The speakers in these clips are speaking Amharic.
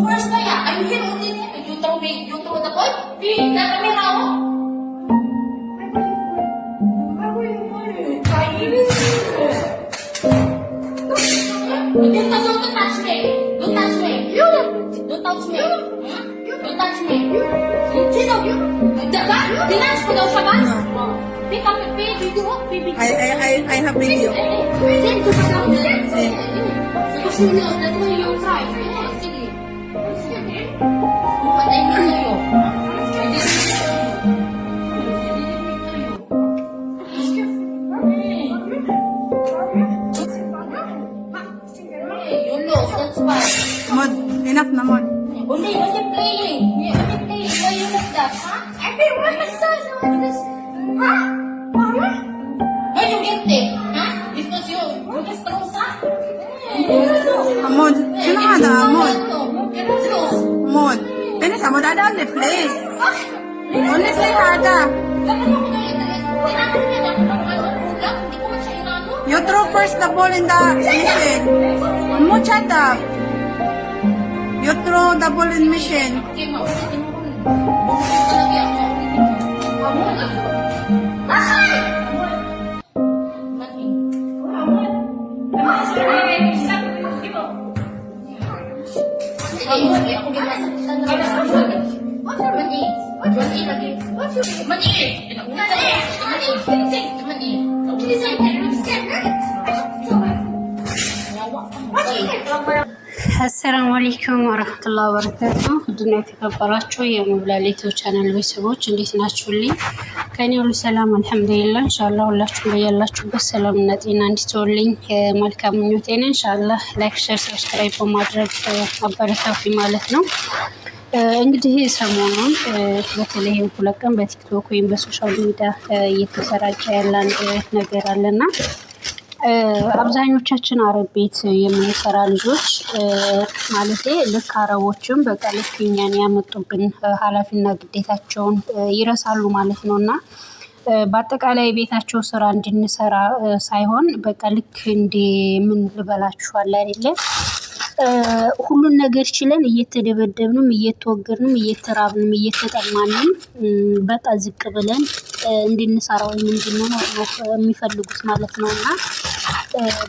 first na yan. I'm here only. You throw the ball. Na kami raw. Don't touch me. Don't touch me. Don't touch me. Don't touch me. Sino? Diba? Dinance ko daw siya ba? Pick up the pay. I have video. Send ko pa lang. Send. Kasi that's why you're trying. Sige. Patay mo sa'yo. You lose, that's why. Mod, enough na mod. Only when you're playing. Why you like that, huh? I didn't want to say this. Huh? Why you get it? Huh? Because you just throw something? Mod, sino nga na, mod? Lose. Mod. Pinis, mod, ada only play. Only play hada. You throw first the ball in the machine. Mod, shut up. You throw the ball in machine. አሰላሙ አለይኩም ወራህመቱላሂ ወበረካቱ። ድና የተከበራችሁ የሙብላሌቶ ቻናል ቤተሰቦች እንዴት ናችሁልኝ? ከኔ ሁሉ ሰላም አልሐምዱሊላህ። ኢንሻአላህ ሁላችሁም በያላችሁበት ሰላምና ጤና እንድትሆንልኝ መልካም ምኞቴ ነው። ኢንሻአላህ ላይክ፣ ሼር፣ ሰብስክራይብ በማድረግ አበረታቱኝ ማለት ነው። እንግዲህ ሰሞኑን በተለይ ሁለት ቀን በቲክቶክ ወይም በሶሻል ሚዲያ እየተሰራጨ ያለ አንድ ነገር አለና አብዛኞቻችን አረብ ቤት የምንሰራ ልጆች ማለት ልክ አረቦችም በቃ ልክ እኛን ያመጡብን ኃላፊና ግዴታቸውን ይረሳሉ ማለት ነውና በአጠቃላይ ቤታቸው ስራ እንድንሰራ ሳይሆን በቃ ልክ እንደ ምን ልበላችኋል አይደለ ሁሉን ነገር ችለን እየተደበደብንም እየተወገርንም እየተራብንም እየተጠማንም በቃ ዝቅ ብለን እንድንሰራው እንድንኖር ነው የሚፈልጉት ማለት ነውና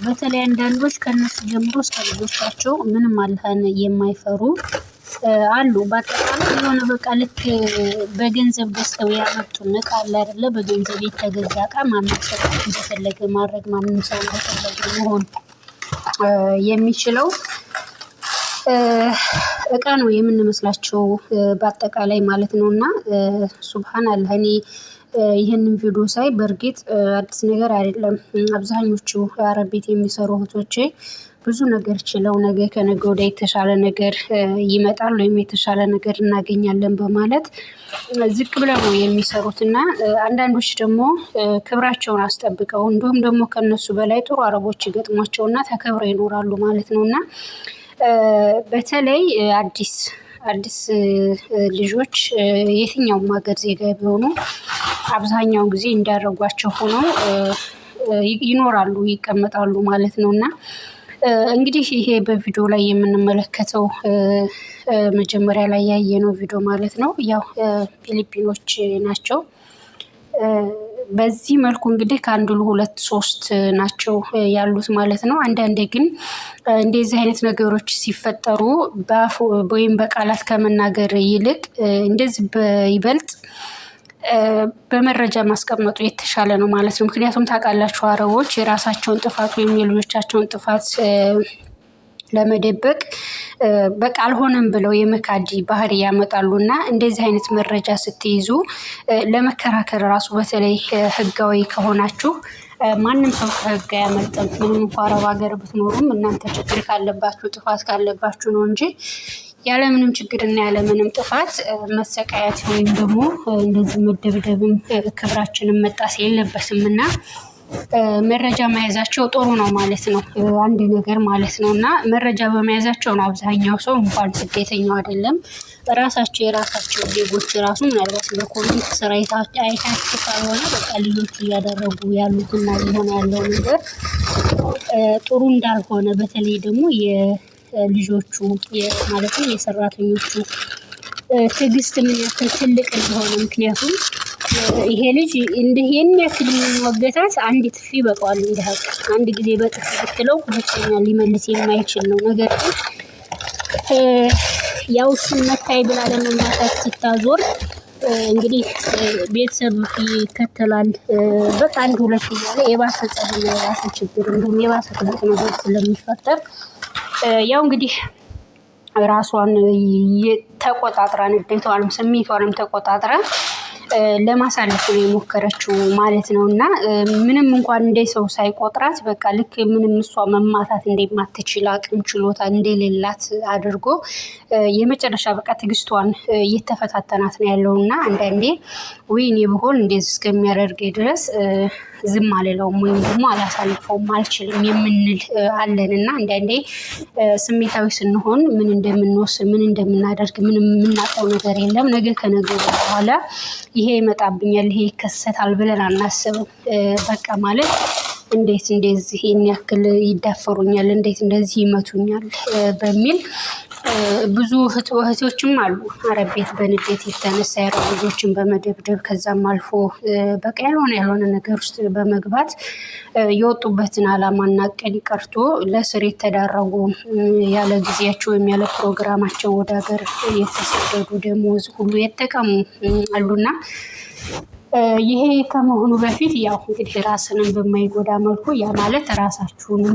በተለይ አንዳንዶች ከነሱ ጀምሮ እስከ ልጆቻቸው ምንም አልሃን የማይፈሩ አሉ። በአጠቃላይ የሆነ በቃ ልክ በገንዘብ ገዝተው ያመጡን እቃ አለ አይደለ? በገንዘብ የተገዛ እቃ ማንም ሰው እንደፈለገ ማድረግ ማንም ሰው እንደፈለገ መሆን የሚችለው እቃ ነው የምንመስላቸው በአጠቃላይ ማለት ነውና ሱብሃንአላህ እኔ ይሄንን ቪዲዮ ሳይ በርግጥ አዲስ ነገር አይደለም። አብዛኞቹ አረብ ቤት የሚሰሩ እህቶቼ ብዙ ነገር ችለው ነገ ከነገ ወዲያ የተሻለ ነገር ይመጣል ወይም የተሻለ ነገር እናገኛለን በማለት ዝቅ ብለው ነው የሚሰሩትና አንዳንዶች ደግሞ ክብራቸውን አስጠብቀው እንዲሁም ደግሞ ከነሱ በላይ ጥሩ አረቦች ይገጥሟቸውና ተከብረው ይኖራሉ ማለት ነውና በተለይ አዲስ ልጆች የትኛውም ሀገር ዜጋ ቢሆኑ አብዛኛውን ጊዜ እንዳደረጓቸው ሆነው ይኖራሉ ይቀመጣሉ ማለት ነውና እንግዲህ ይሄ በቪዲዮ ላይ የምንመለከተው መጀመሪያ ላይ ያየነው ቪዲዮ ማለት ነው ያው ፊሊፒኖች ናቸው። በዚህ መልኩ እንግዲህ ከአንዱ ሁለት ሶስት ናቸው ያሉት ማለት ነው። አንዳንዴ ግን እንደዚህ አይነት ነገሮች ሲፈጠሩ በአፍ ወይም በቃላት ከመናገር ይልቅ እንደዚህ በይበልጥ በመረጃ ማስቀመጡ የተሻለ ነው ማለት ነው። ምክንያቱም ታውቃላችሁ አረቦች የራሳቸውን ጥፋት ወይም የልጆቻቸውን ጥፋት ለመደበቅ በቃ አልሆነም ብለው የመካዲ ባህሪ ያመጣሉና እንደዚህ አይነት መረጃ ስትይዙ ለመከራከር ራሱ በተለይ ህጋዊ ከሆናችሁ ማንም ሰው ከህግ አያመልጥም። ምንም እንኳን አረብ ሀገር ብትኖሩም እናንተ ችግር ካለባችሁ ጥፋት ካለባችሁ ነው እንጂ ያለምንም ችግርና ያለምንም ጥፋት መሰቃየት ወይም ደግሞ እንደዚህ መደብደብም ክብራችንን መጣስ የለበትምና መረጃ መያዛቸው ጥሩ ነው ማለት ነው። አንድ ነገር ማለት ነው እና መረጃ በመያዛቸው ነው አብዛኛው ሰው እንኳን ስደተኛው አይደለም ራሳቸው የራሳቸው ዜጎች ራሱ ምናልባት በኮሜንት ስራ አይታችሁ ካልሆነ በቃ ልጆች እያደረጉ ያሉትና ሊሆን ያለው ነገር ጥሩ እንዳልሆነ በተለይ ደግሞ የልጆቹ ማለትም የሰራተኞቹ ትዕግስት ምን ያክል ትልቅ እንደሆነ ምክንያቱም ይሄ ልጅ ይሄን ያክል መገታት አንድ ጥፊ በቃል እንደሀቅ አንድ ጊዜ በጥፊ ብትለው ሁለተኛ ሊመልስ የማይችል ነው። ነገር ግን ያው እሱን መታይ ብላ ለመማታት ስታዞር እንግዲህ ቤተሰብ ይከተላል። በቃ አንድ ሁለት እያለ የባሰ ጸብና የባሰ ችግር እንዲሁም የባሰ ትልቅ ነገር ስለሚፈጠር ያው እንግዲህ ራሷን ተቆጣጥራ ንዴቷንም ስሜቷንም ተቆጣጥራ ለማሳለፍ ነው የሞከረችው ማለት ነው። እና ምንም እንኳን እንደ ሰው ሳይቆጥራት በቃ ልክ ምንም እሷ መማታት እንደማትችል አቅም ችሎታ እንደሌላት አድርጎ የመጨረሻ በቃ ትዕግስቷን እየተፈታተናት ነው ያለውና አንዳንዴ ወይኔ ብሆን እንደዚህ እስከሚያደርገኝ ድረስ ዝም አልለውም ወይም ደግሞ አላሳልፈውም አልችልም የምንል አለንና አንዳንዴ ስሜታዊ ስንሆን ምን እንደምንወስን ምን እንደምናደርግ ምንም የምናውቀው ነገር የለም። ነገ ከነገ በኋላ ይሄ ይመጣብኛል ይሄ ይከሰታል ብለን አናስብም። በቃ ማለት እንዴት እንደዚህ ይሄን ያክል ይዳፈሩኛል እንዴት እንደዚህ ይመቱኛል በሚል ብዙ እህቶችም አሉ አረብ ቤት በንዴት የተነሳ ያረቡ ልጆችን በመደብደብ ከዛም አልፎ በቃ ያልሆነ ነገር ውስጥ በመግባት የወጡበትን ዓላማና ዕቅድ ቀርቶ ለእስር የተዳረጉ ያለ ጊዜያቸው ወይም ያለ ፕሮግራማቸው ወደ ሀገር የተሰደዱ ደሞዝ ሁሉ የተቀሙ አሉና ይሄ ከመሆኑ በፊት ያው እንግዲህ ራስንም በማይጎዳ መልኩ ያ ማለት ራሳችሁንም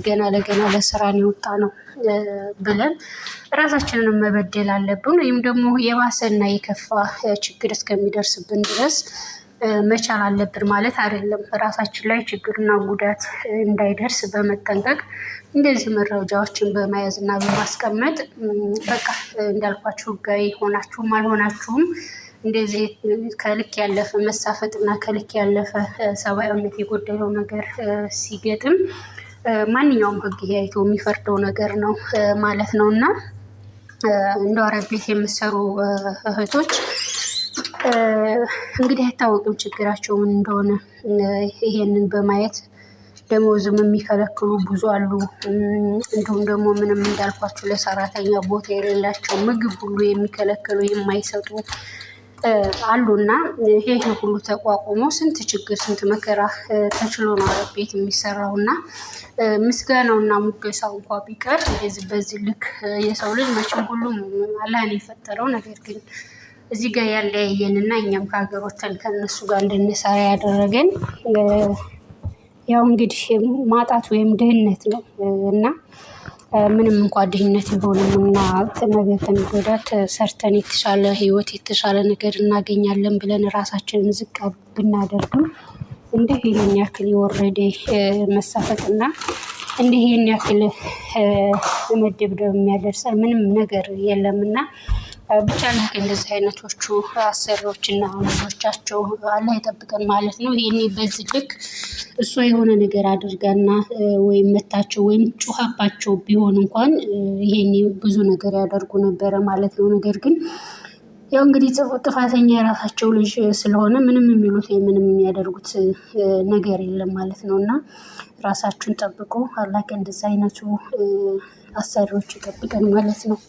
ገና ለገና ለስራ ነው የወጣ ነው ብለን ራሳችንን መበደል አለብን ወይም ደግሞ የባሰና የከፋ ችግር እስከሚደርስብን ድረስ መቻል አለብን ማለት አይደለም። ራሳችን ላይ ችግርና ጉዳት እንዳይደርስ በመጠንቀቅ እንደዚህ መረጃዎችን በመያዝ እና በማስቀመጥ በቃ እንዳልኳችሁ ህጋዊ ሆናችሁም አልሆናችሁም እንደዚህ ከልክ ያለፈ መሳፈጥና ከልክ ያለፈ ሰብአዊነት የጎደለው ነገር ሲገጥም ማንኛውም ህግ አይቶ የሚፈርደው ነገር ነው ማለት ነውና እንደው አረብ ቤት የምትሰሩ እህቶች እንግዲህ አይታወቅም ችግራቸው ምን እንደሆነ ይሄንን በማየት ደሞዝም የሚከለክሉ ብዙ አሉ። እንዲሁም ደግሞ ምንም እንዳልኳችሁ ለሰራተኛ ቦታ የሌላቸው ምግብ ሁሉ የሚከለክሉ የማይሰጡ አሉና ይሄ ሁሉ ተቋቁሞ ስንት ችግር ስንት መከራ ተችሎ ነው አረብ ቤት የሚሰራውና ምስጋናውና ሙገሳው እንኳን ቢቀር በዚህ ልክ የሰው ልጅ መቼም ሁሉም አላህ ነው የፈጠረው። ነገር ግን እዚህ ጋር ያለያየንና እኛም ከሀገር ወጥተን ከነሱ ጋር እንድንሰራ ያደረገን ያው እንግዲህ ማጣት ወይም ድህነት ነው እና ምንም እንኳን ድህነት ቢሆንምና ነገ ከነገ ወዲያ ሰርተን የተሻለ ህይወት የተሻለ ነገር እናገኛለን ብለን ራሳችንን ዝቅ ብናደርግም እንዲህ ይሄን ያክል የወረደ መሳፈጥና እንዲህ ይሄን ያክል መደብደብ የሚያደርሰን ምንም ነገር የለምና ብቻ ነው እንደዚህ አይነቶቹ አሰሪዎችና ልጆቻቸው አላህ ይጠብቀን ማለት ነው። ይሄኔ በዚህ ልክ እሷ የሆነ ነገር አድርጋና ወይም መታቸው ወይም ጩኻባቸው ቢሆን እንኳን ይሄኔ ብዙ ነገር ያደርጉ ነበረ ማለት ነው። ነገር ግን ያው እንግዲህ ጥፋተኛ የራሳቸው ልጅ ስለሆነ ምንም የሚሉት ምንም የሚያደርጉት ነገር የለም ማለት ነውና ራሳችሁን ጠብቁ። አላህ ከእንደዚህ አይነቱ አሰሪዎች ይጠብቀን ማለት ነው።